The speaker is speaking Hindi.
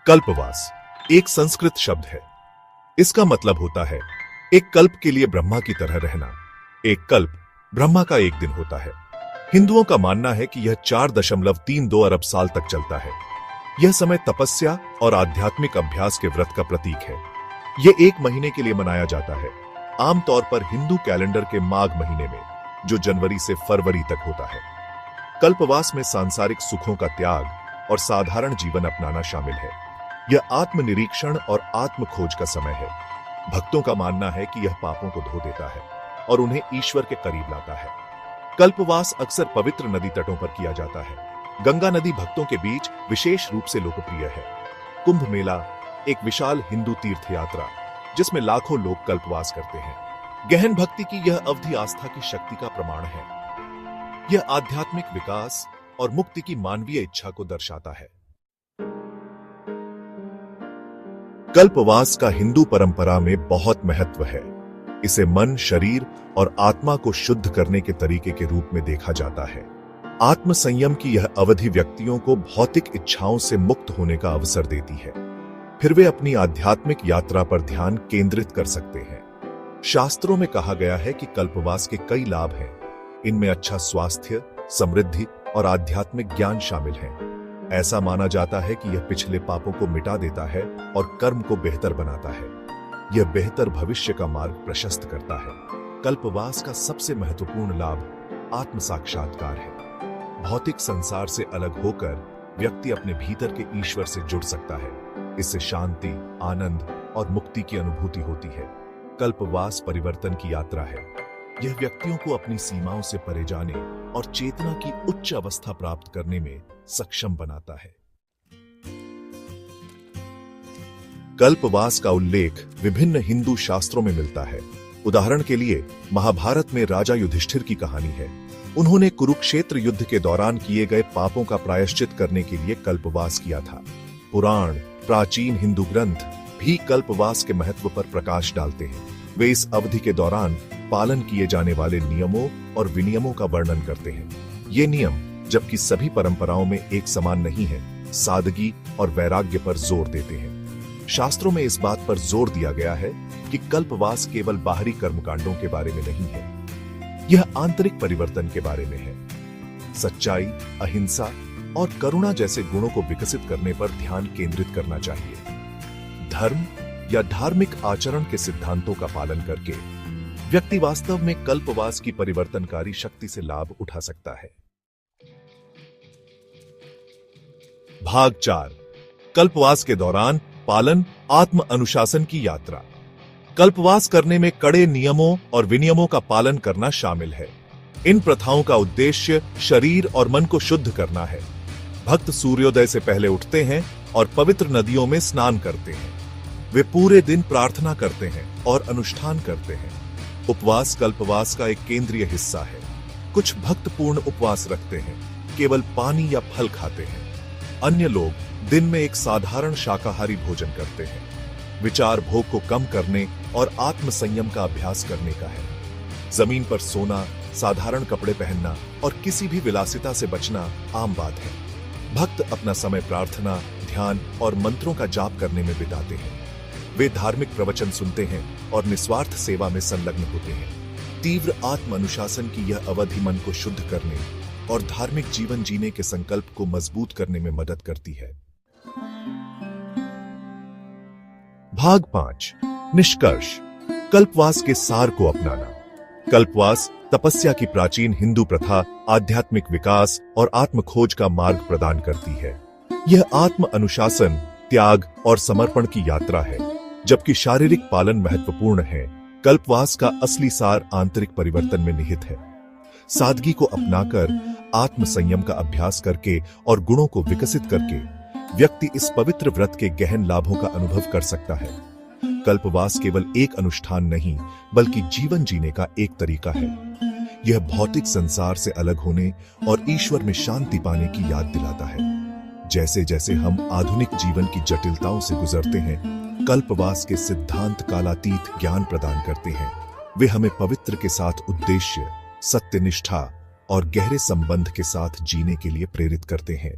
कल्पवास एक संस्कृत शब्द है। इसका मतलब होता है एक कल्प के लिए ब्रह्मा की तरह रहना। एक कल्प ब्रह्मा का एक दिन होता है। हिंदुओं का मानना है कि यह 4.32 अरब साल तक चलता है। यह समय तपस्या और आध्यात्मिक अभ्यास के व्रत का प्रतीक है। यह 1 महीने के लिए मनाया जाता है, आमतौर पर हिंदू कैलेंडर के माघ महीने में, जो जनवरी से फरवरी तक होता है। कल्पवास में सांसारिक सुखों का त्याग और साधारण जीवन अपनाना शामिल है। यह आत्मनिरीक्षण और आत्म खोज का समय है। भक्तों का मानना है कि यह पापों को धो देता है और उन्हें ईश्वर के करीब लाता है। कल्पवास अक्सर पवित्र नदी तटों पर किया जाता है। गंगा नदी भक्तों के बीच विशेष रूप से लोकप्रिय है। कुंभ मेला एक विशाल हिंदू तीर्थ यात्रा जिसमें लाखों लोग कल्पवास करते हैं। गहन भक्ति की यह अवधि आस्था की शक्ति का प्रमाण है। यह आध्यात्मिक विकास और मुक्ति की मानवीय इच्छा को दर्शाता है। कल्पवास का हिंदू परंपरा में बहुत महत्व है। इसे मन, शरीर और आत्मा को शुद्ध करने के तरीके के रूप में देखा जाता है। आत्म संयम की यह अवधि व्यक्तियों को भौतिक इच्छाओं से मुक्त होने का अवसर देती है। फिर वे अपनी आध्यात्मिक यात्रा पर ध्यान केंद्रित कर सकते हैं। शास्त्रों में कहा गया है कि कल्पवास के कई लाभ हैं। इनमें अच्छा स्वास्थ्य, समृद्धि और आध्यात्मिक ज्ञान शामिल हैं। ऐसा माना जाता है कि यह पिछले पापों को मिटा देता है और कर्म को बेहतर बनाता है। यह बेहतर भविष्य का मार्ग प्रशस्त करता है। कल्पवास का सबसे महत्वपूर्ण लाभ आत्म साक्षात्कार है। भौतिक संसार से अलग होकर व्यक्ति अपने भीतर के ईश्वर से जुड़ सकता है। इससे शांति, आनंद और मुक्ति की अनुभूति होती है। कल्पवास परिवर्तन की यात्रा है। यह व्यक्तियों को अपनी सीमाओं से परे जाने और चेतना की उच्च अवस्था प्राप्त करने में सक्षम बनाता है। कल्पवास का उल्लेख विभिन्न हिंदू शास्त्रों में मिलता है। उदाहरण के लिए महाभारत में राजा युधिष्ठिर की कहानी है। उन्होंने कुरुक्षेत्र युद्ध के दौरान किए गए पापों का प्रायश्चित करने के लिए कल्पवास किया था। पुराण, प्राचीन हिंदू ग्रंथ भी कल्पवास के महत्व पर प्रकाश डालते हैं। वे इस अवधि के दौरान पालन किए जाने वाले नियमों और विनियमों का वर्णन करते हैं। ये नियम, जबकि सभी परंपराओं में एक समान नहीं है, सादगी और वैराग्य पर जोर देते हैं। शास्त्रों में इस बात पर जोर दिया गया है कि कल्पवास केवल बाहरी कर्मकांडों के बारे में नहीं है, यह आंतरिक परिवर्तन के बारे में है। सच्चाई, अहिंसा और करुणा जैसे गुणों को विकसित करने पर ध्यान केंद्रित करना चाहिए। धर्म या धार्मिक आचरण के सिद्धांतों का पालन करके व्यक्ति वास्तव में कल्पवास की परिवर्तनकारी शक्ति से लाभ उठा सकता है। भाग 4, कल्पवास के दौरान पालन, आत्म अनुशासन की यात्रा। कल्पवास करने में कड़े नियमों और विनियमों का पालन करना शामिल है। इन प्रथाओं का उद्देश्य शरीर और मन को शुद्ध करना है। भक्त सूर्योदय से पहले उठते हैं और पवित्र नदियों में स्नान करते हैं। वे पूरे दिन प्रार्थना करते हैं और अनुष्ठान करते हैं। उपवास कल्पवास का एक केंद्रीय हिस्सा है। कुछ भक्त पूर्ण उपवास रखते हैं, केवल पानी या फल खाते हैं। अन्य लोग दिन में एक साधारण शाकाहारी भोजन करते हैं। विचार भोग को कम करने और आत्म संयम का अभ्यास करने का है। जमीन पर सोना, साधारण कपड़े पहनना और किसी भी विलासिता से बचना आम बात है। भक्त अपना समय प्रार्थना, ध्यान और मंत्रों का जाप करने में बिताते हैं। वे धार्मिक प्रवचन सुनते हैं और निस्वार्थ सेवा में संलग्न होते हैं। तीव्र आत्म अनुशासन की यह अवधि मन को शुद्ध करने और धार्मिक जीवन जीने के संकल्प को मजबूत करने में मदद करती है। भाग 5, निष्कर्ष। कल्पवास के सार को अपनाना। कल्पवास तपस्या की प्राचीन हिंदू प्रथा आध्यात्मिक विकास और आत्म खोज का मार्ग प्रदान करती है। यह आत्म अनुशासन, त्याग और समर्पण की यात्रा है। जबकि शारीरिक पालन महत्वपूर्ण है, कल्पवास का असली सार आंतरिक परिवर्तन में निहित है। सादगी को अपनाकर, आत्म संयम का अभ्यास करके और गुणों को विकसित करके व्यक्ति इस पवित्र व्रत के गहन लाभों का अनुभव कर सकता है। कल्पवास केवल एक अनुष्ठान नहीं, बल्कि जीवन जीने का एक तरीका है। यह भौतिक संसार से अलग होने और ईश्वर में शांति पाने की याद दिलाता है। जैसे जैसे हम आधुनिक जीवन की जटिलताओं से गुजरते हैं, कल्पवास के सिद्धांत कालातीत ज्ञान प्रदान करते हैं। वे हमें पवित्र के साथ उद्देश्य, सत्यनिष्ठा और गहरे संबंध के साथ जीने के लिए प्रेरित करते हैं।